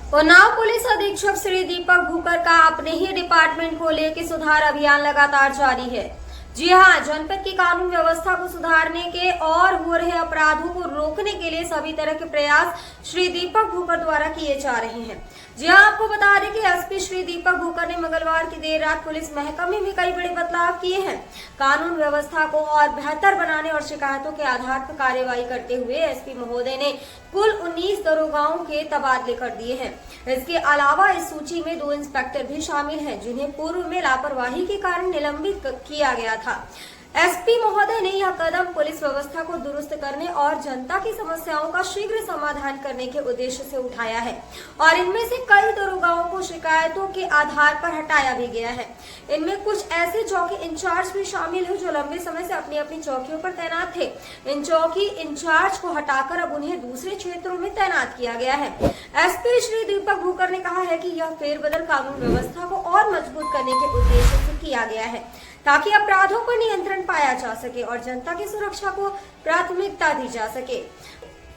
Unnao police अधीक्षक श्री दीपक भूकर का अपने ही डिपार्टमेंट को लेकर सुधार अभियान लगातार जारी है। जी हां, जनपद की कानून व्यवस्था को सुधारने के और हो रहे अपराधों को रोकने के लिए सभी तरह के प्रयास श्री दीपक भूकर द्वारा किए जा रहे हैं। जी हां, आपको बता दें कि एसपी श्री दीपक भूकर ने मंगलवार की देर रात पुलिस महकमे में कई बड़े बदलाव किए हैं। कानून व्यवस्था को और बेहतर बनाने और शिकायतों के आधार पर कार्यवाही करते हुए एसपी महोदय ने कुल 19 दरोगाओं के तबादले कर दिए हैं। इसके अलावा इस सूची में 2 इंस्पेक्टर भी शामिल हैं, जिन्हें पूर्व में लापरवाही के कारण निलंबित किया गया था। एसपी महोदय ने यह कदम पुलिस व्यवस्था को दुरुस्त करने और जनता की समस्याओं का शीघ्र समाधान करने के उद्देश्य से उठाया है और इनमें से कई दरोगाओं को शिकायतों के आधार पर हटाया भी गया है। इनमें कुछ ऐसे चौकी इंचार्ज भी शामिल हैं जो लंबे समय से अपनी अपनी चौकियों पर तैनात थे। इन चौकी इंचार्ज को हटाकर अब उन्हें दूसरे क्षेत्रों में तैनात किया गया है। एसपी श्री दीपक भूकर ने कहा है कि यह फेरबदल कानून व्यवस्था को और मजबूत करने के उद्देश्य से किया गया है ताकि अपराधों पर नियंत्रण पाया जा सके और जनता की सुरक्षा को प्राथमिकता दी जा सके।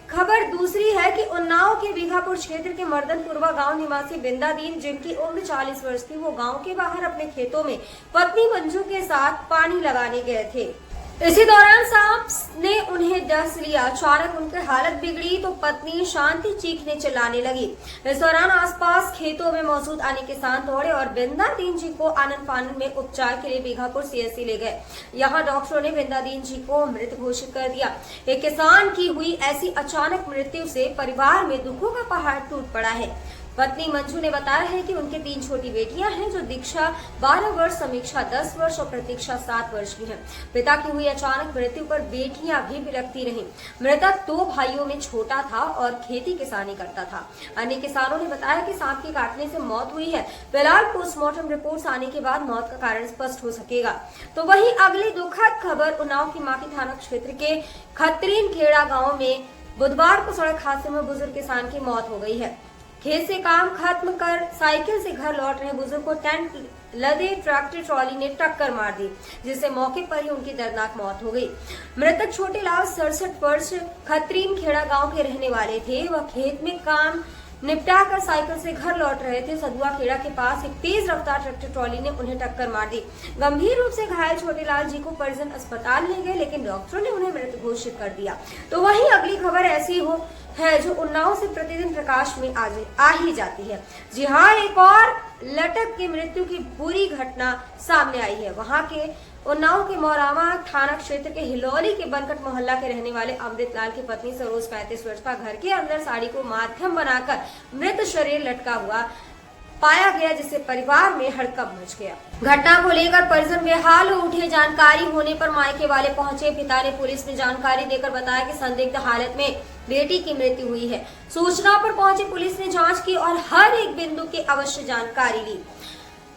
खबर दूसरी है कि उन्नाव के बीघापुर क्षेत्र के मर्दनपुरवा गांव निवासी बिंदा दीन, जिनकी उम्र 40 वर्ष थी, वो गांव के बाहर अपने खेतों में पत्नी मंजू के साथ पानी लगाने गए थे। इसी दौरान सांप ने उन्हें डस लिया। अचानक उनकी हालत बिगड़ी तो पत्नी शांति चीखने चिल्लाने लगी। इस दौरान आसपास खेतों में मौजूद अन्य किसान दौड़े और बिंदा दीन जी को आनन फानन में उपचार के लिए बीघापुर सीएचसी ले गए। यहाँ डॉक्टरों ने बिंदा दीन जी को मृत घोषित कर दिया। एक किसान की हुई ऐसी अचानक मृत्यु से परिवार में दुखों का पहाड़ टूट पड़ा है। पत्नी मंजू ने बताया है कि उनके 3 छोटी बेटियां हैं, जो दीक्षा 12 वर्ष, समीक्षा 10 वर्ष और प्रतीक्षा 7 वर्ष की हैं। पिता की हुई अचानक मृत्यु पर बेटियां भी विरक्ति रहीं। मृतक 2 भाइयों में छोटा था और खेती किसानी करता था। अन्य किसानों ने बताया कि सांप के काटने से मौत हुई है। फिलहाल पोस्टमार्टम रिपोर्ट आने के बाद मौत का कारण स्पष्ट हो सकेगा। तो वहीं अगली दुखद खबर उन्नाव की माकी थाना क्षेत्र के खतरीन खेड़ा गाँव में बुधवार को सड़क हादसे में बुजुर्ग किसान की मौत हो गई है। खेत से काम खत्म कर साइकिल से घर लौट रहे बुजुर्ग को टेंट लदे ट्रैक्टर ट्रॉली ने टक्कर मार दी, जिससे मौके पर ही उनकी दर्दनाक मौत हो गई। मृतक छोटे लाल 67 वर्ष खतरीन खेड़ा गांव के रहने वाले थे। वह खेत में काम निपटा कर साइकिल से घर लौट रहे थे। सदुआ खेड़ा के पास एक तेज रफ्तार ट्रैक्टर ट्रॉली ने उन्हें टक्कर मार दी। गंभीर रूप से घायल छोटे लाल जी को परिजन अस्पताल ले गए, लेकिन डॉक्टरों ने उन्हें मृत घोषित कर दिया। तो वहीं अगली खबर ऐसी है जो उन्नाव से प्रतिदिन प्रकाश में आ ही जाती है। जी हाँ, एक और लटक की मृत्यु की बुरी घटना सामने आई है। वहां के उन्नाव के मोरावा थाना क्षेत्र के हिलौली के बनकट मोहल्ला के रहने वाले अमृत लाल की पत्नी सरोज 35 वर्ष का घर के अंदर साड़ी को माध्यम बनाकर मृत शरीर लटका हुआ पाया गया, जिससे परिवार में हड़कंप मच गया। घटना को लेकर परिजन बेहाल हो उठे। जानकारी होने पर मायके वाले पहुंचे। पिता ने पुलिस में जानकारी देकर बताया कि संदिग्ध हालत में बेटी की मृत्यु हुई है। सूचना पर पहुंची पुलिस ने जांच की और हर एक बिंदु की अवश्य जानकारी ली।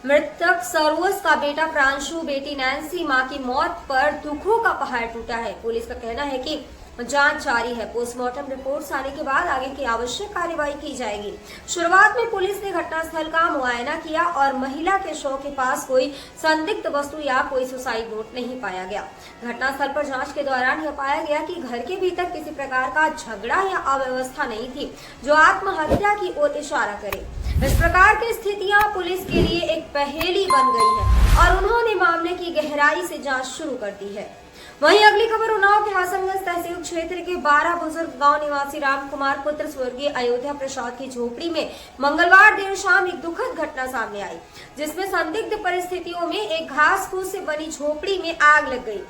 मृतक सरोज का बेटा प्रांशु, बेटी नैन्सी, मां की मौत पर दुखों का पहाड़ टूटा है। पुलिस का कहना है कि जांच जारी है। पोस्टमार्टम रिपोर्ट्स आने के बाद आगे की आवश्यक कार्यवाही की जाएगी। शुरुआत में पुलिस ने घटनास्थल का मुआयना किया और महिला के शव के पास कोई संदिग्ध वस्तु या कोई सुसाइड नोट नहीं पाया गया। घटनास्थल पर जांच के दौरान यह पाया गया कि घर के भीतर किसी प्रकार का झगड़ा या अव्यवस्था नहीं थी जो आत्महत्या की ओर इशारा करे। इस प्रकार की स्थितियां पुलिस के लिए एक पहेली बन गई है और उन्होंने मामले की गहराई से जांच शुरू कर दी है। वहीं अगली खबर उन्नाव के हसनगंज तहसील क्षेत्र के 12 बुजुर्ग गांव निवासी राम कुमार पुत्र स्वर्गीय अयोध्या प्रसाद की झोपड़ी में मंगलवार देर शाम एक दुखद घटना सामने आई, जिसमें संदिग्ध परिस्थितियों में एक घास फूस से बनी झोपड़ी में आग लग गई।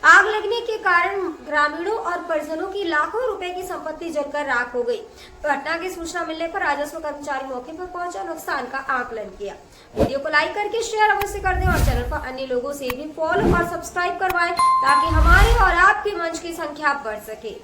आग लगने के कारण ग्रामीणों और परिजनों की लाखों रुपए की संपत्ति जलकर राख हो गई। घटना की सूचना मिलने पर राजस्व कर्मचारी मौके पर पहुंचा, नुकसान का आकलन किया। वीडियो को लाइक करके शेयर अवश्य कर दें और चैनल पर अन्य लोगों से भी फॉलो और सब्सक्राइब करवाएं ताकि हमारे और आपके मंच की संख्या बढ़ सके।